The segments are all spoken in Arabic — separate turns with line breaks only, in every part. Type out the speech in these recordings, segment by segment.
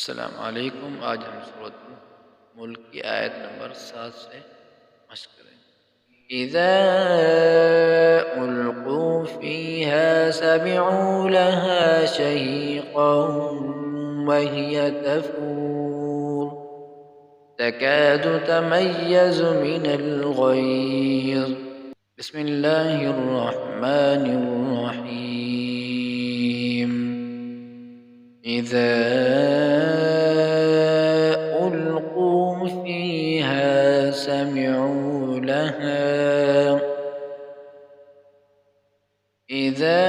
अस्सलाम वालेकुम। आज हम सूरत मुल्क की आयत नंबर 7 से मशक करेंगे। इज़ा उल्क़ू फ़ीहा समिअू लहा शहीक़न वहिय तफ़ूर तकादु तमय्यज़ु मिनल ग़यज़। बिस्मिल्लाहिर रहमानिर रहीम। इज़ा उल्क़ू फ़ीहा समिअू लहा إذا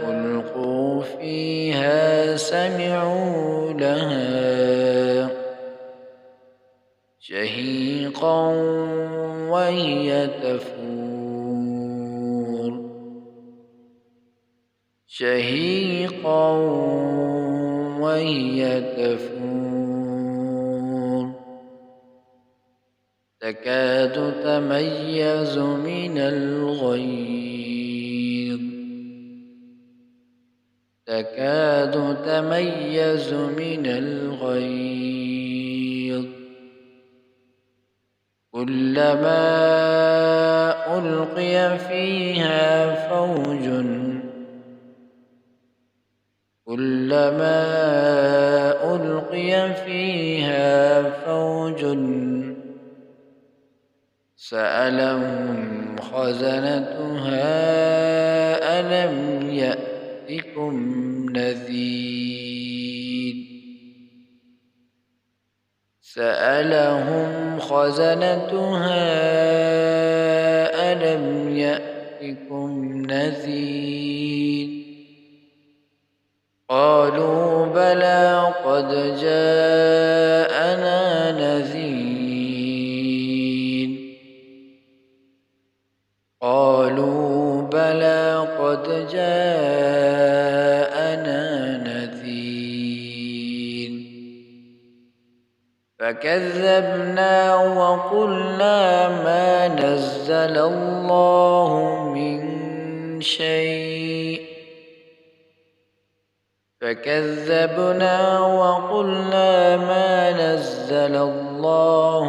ألقوا فيها سمعوا لها شهيقا وهي تفور شهيقا وهي تفور تكاد تميز من الغيظ تكاد تميز من الغيظ كلما ألقي فيها فوج كلما ألقي فيها فوج سألهم خزنتها ألم يأتكم نذير سألهم خزنتها ألم يأتكم نذير قالوا بلى قد جاءنا نذير قالوا بلى قد جاءنا نذير فكذبنا وقلنا ما نزل الله من شيء فكذبنا وقلنا ما نزل الله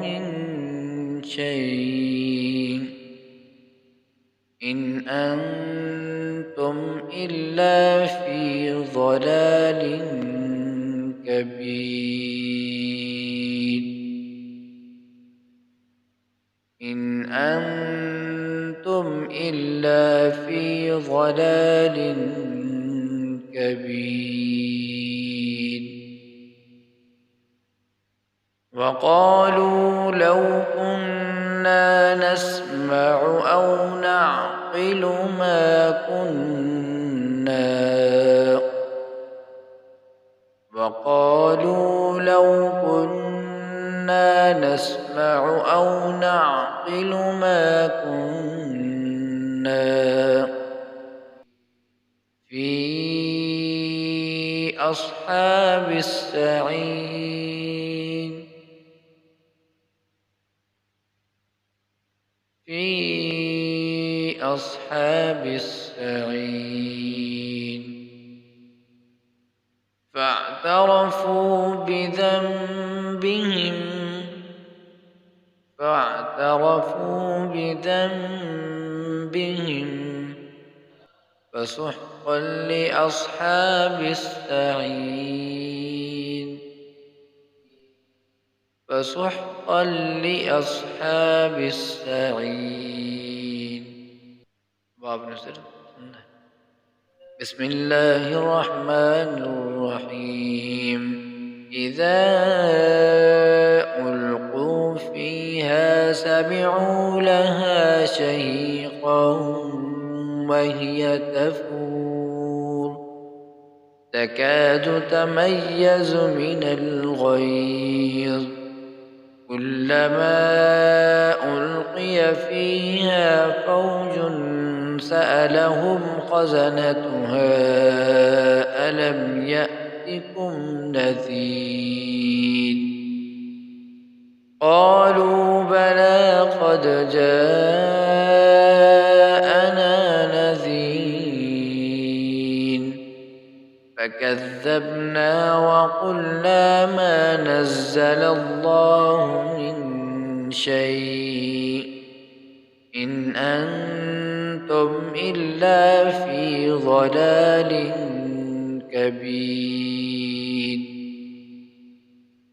من شيء إن أنتم إلا في ضلال كبير إن أنتم إلا في ضلال كبير وقالوا لو كنا نسمع أو نعقل ما كنا وقالوا لو كنا نسمع أو نعقل ما كنا في أصحاب السعير في أصحاب السعير فاعترفوا بذنبهم فسحقا لأصحاب السعير فسحقا لأصحاب السعير. باب نصر. بسم الله الرحمن الرحيم. إذا ألقوا فيها سمعوا لها شهيقا وهي تفور تكاد تميز من الغيظ كلما ألقي فيها فوج سألهم خزنتها ألم يأتكم نذير قالوا بلى قد جاءنا نذير فكذبنا وقلنا ما نزل الله من شيء إن أنتم إلا في ضلال كبير.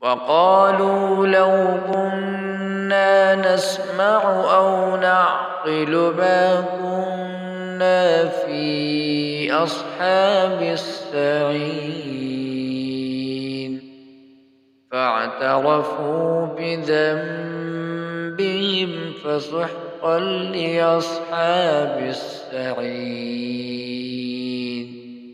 وقالوا لو كنا نسمع أو نعقل ما كنا في أصحاب السعير فاعترفوا بذنبهم فسحقا لأصحاب السعير.